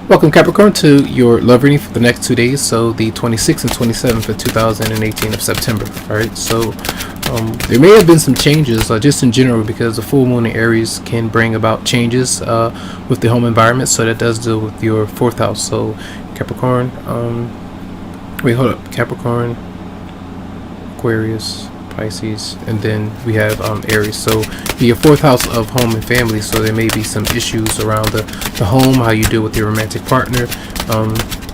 Welcome, Capricorn, to your love reading for the next 2 days, so the 26th and 27th of 2018 of September. Alright, so there may have been some changes just in general, because the full moon in Aries can bring about changes with the home environment, so that does deal with your fourth house. So Capricorn, Capricorn, Aquarius, Pisces, and then we have Aries. So your fourth house of home and family, so there may be some issues around the home, how you deal with your romantic partner.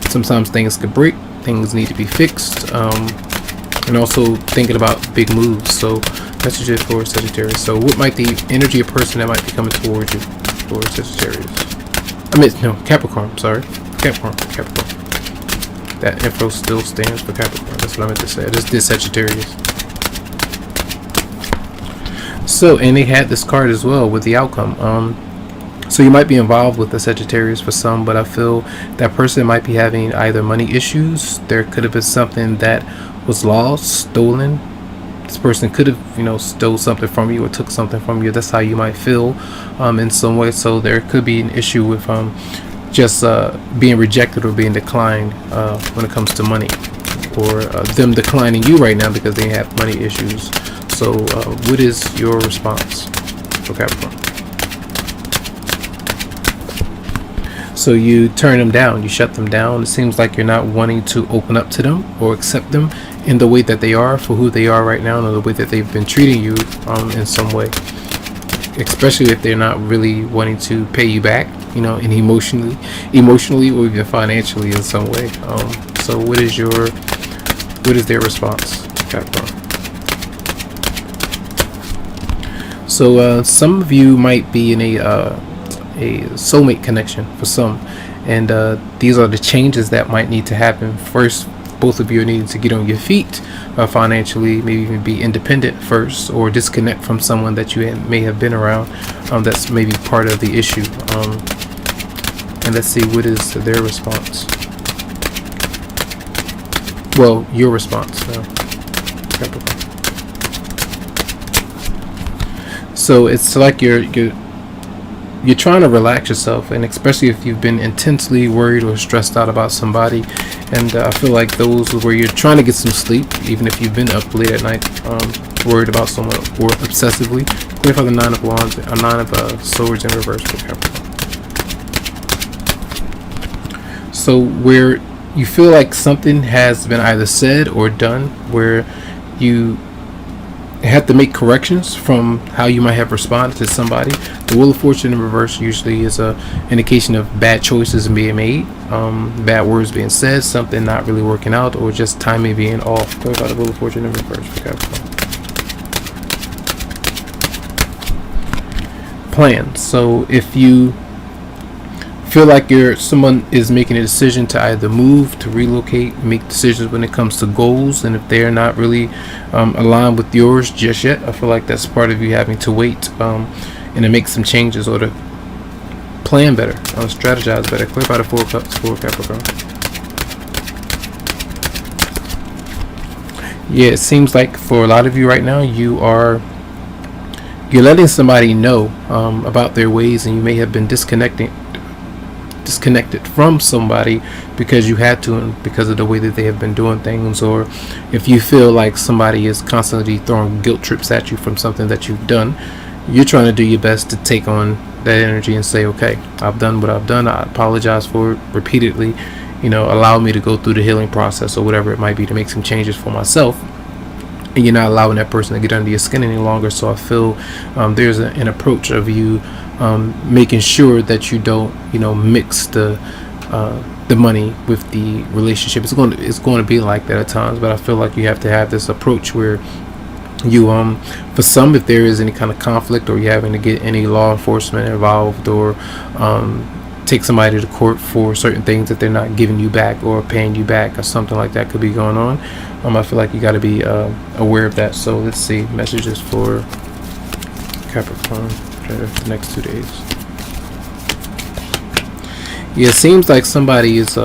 Sometimes things could break, things need to be fixed, and also thinking about big moves. So messages for Sagittarius. So what might the energy of person that might be coming towards you for Sagittarius? Capricorn, sorry. Capricorn. That info still stands for Capricorn. That's what I meant to say. I just did Sagittarius. So, and they had this card as well with the outcome. So you might be involved with the Sagittarius for some, but I feel that person might be having either money issues. There could have been something that was lost, stolen. This person could have, stole something from you or took something from you. That's how you might feel in some way. So there could be an issue with just being rejected or being declined when it comes to money, or them declining you right now because they have money issues. So what is your response for Capricorn? So you turn them down, you shut them down. It seems like you're not wanting to open up to them or accept them in the way that they are, for who they are right now, and the way that they've been treating you in some way, especially if they're not really wanting to pay you back, and emotionally or even financially in some way. So what is their response, Capricorn? So some of you might be in a soulmate connection for some, and these are the changes that might need to happen. First, both of you are needing to get on your feet financially, maybe even be independent first, or disconnect from someone that you may have been around that's maybe part of the issue. And let's see, what is their response? Well, your response, Capricorn. So it's like you're trying to relax yourself, and especially if you've been intensely worried or stressed out about somebody. And I feel like those where you're trying to get some sleep, even if you've been up late at night, worried about someone, or obsessively. Wait for the Nine of Wands, Nine of Swords in reverse for Capricorn. So where you feel like something has been either said or done, where you have to make corrections from how you might have responded to somebody. The Wheel of Fortune in reverse usually is a indication of bad choices being made, bad words being said, something not really working out, or just timing being off. Go about the Wheel of Fortune in reverse for Capricorn. Plan. So if you feel like someone is making a decision to either move, to relocate, make decisions when it comes to goals, and if they're not really aligned with yours just yet, I feel like that's part of you having to wait and to make some changes, or to plan better, strategize better. Clear by the Four of Cups for Capricorn. Yeah, it seems like for a lot of you right now, you're letting somebody know about their ways, and you may have been disconnected from somebody because you had to, and because of the way that they have been doing things. Or if you feel like somebody is constantly throwing guilt trips at you from something that you've done, you're trying to do your best to take on that energy and say, okay, I've done what I've done, I apologize for it repeatedly, allow me to go through the healing process, or whatever it might be, to make some changes for myself. And you're not allowing that person to get under your skin any longer. So I feel there's an approach of you making sure that you don't, mix the money with the relationship. It's going to be like that at times, but I feel like you have to have this approach where you, for some, if there is any kind of conflict, or you're having to get any law enforcement involved, or take somebody to court for certain things that they're not giving you back or paying you back, or something like that could be going on. I feel like you got to be aware of that. So let's see, messages for Capricorn for the next 2 days. Yeah, it seems like somebody is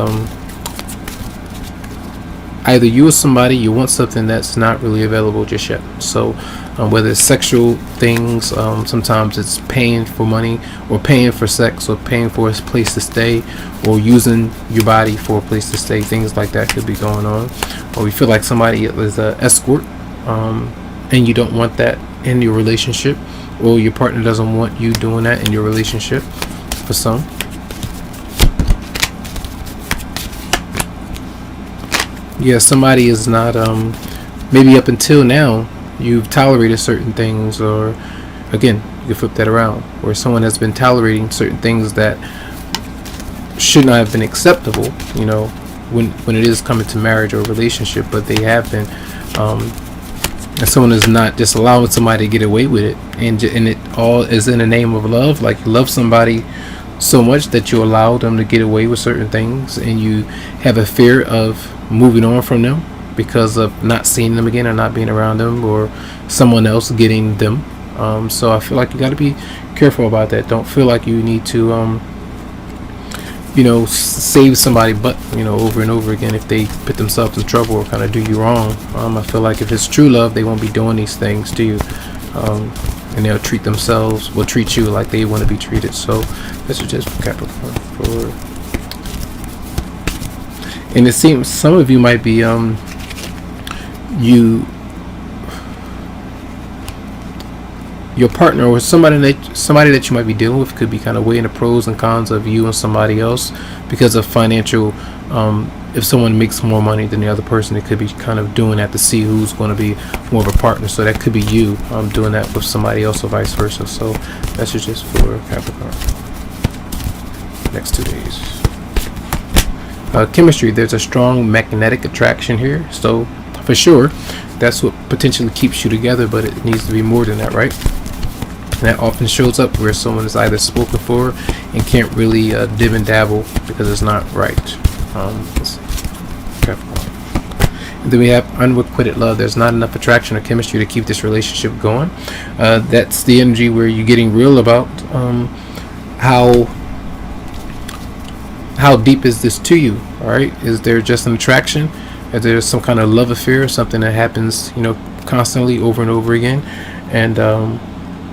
either you or somebody, you want something that's not really available just yet. So whether it's sexual things, sometimes it's paying for money, or paying for sex, or paying for a place to stay, or using your body for a place to stay. Things like that could be going on. Or you feel like somebody is an escort, and you don't want that in your relationship, or your partner doesn't want you doing that in your relationship. For some, yeah, somebody is not, maybe up until now you've tolerated certain things, or again, you can flip that around, where someone has been tolerating certain things that should not have been acceptable, when it is coming to marriage or relationship, but they have been, and someone is not just allowing somebody to get away with it, and it all is in the name of love. Like, you love somebody so much that you allow them to get away with certain things, and you have a fear of moving on from them because of not seeing them again, or not being around them, or someone else getting them. So I feel like you got to be careful about that. Don't feel like you need to save somebody, but over and over again, if they put themselves in trouble or kind of do you wrong. I feel like if it's true love, they won't be doing these things to you, and they'll treat you like they want to be treated. So this is just for Capricorn. And it seems some of you might be your partner, or somebody that you might be dealing with, could be kind of weighing the pros and cons of you and somebody else because of financial. If someone makes more money than the other person, it could be kind of doing that to see who's going to be more of a partner. So that could be you doing that with somebody else, or vice versa. So that's just for Capricorn. Next 2 days. Chemistry. There's a strong magnetic attraction here. So for sure, that's what potentially keeps you together, but it needs to be more than that, right? And that often shows up where someone is either spoken for and can't really dib and dabble because it's not right. Let's see. Capricorn. And then we have unrequited love. There's not enough attraction or chemistry to keep this relationship going. That's the energy where you're getting real about how deep is this to you. All right, is there just an attraction? Is there some kind of love affair, something that happens constantly over and over again, and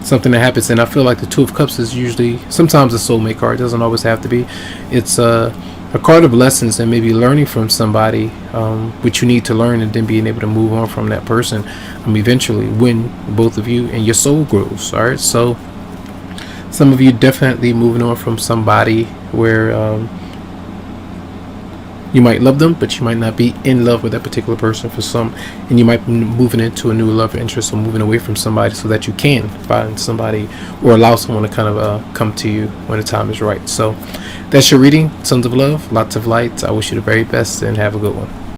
something that happens? And I feel like the Two of Cups is usually sometimes a soulmate card. It doesn't always have to be. It's a card of lessons, and maybe learning from somebody which you need to learn, and then being able to move on from that person eventually, when both of you and your soul grows. All right, so some of you definitely moving on from somebody where you might love them, but you might not be in love with that particular person for some, and you might be moving into a new love interest, or moving away from somebody so that you can find somebody, or allow someone to kind of come to you when the time is right. So that's your reading, Sons of Love. Lots of light. I wish you the very best, and have a good one.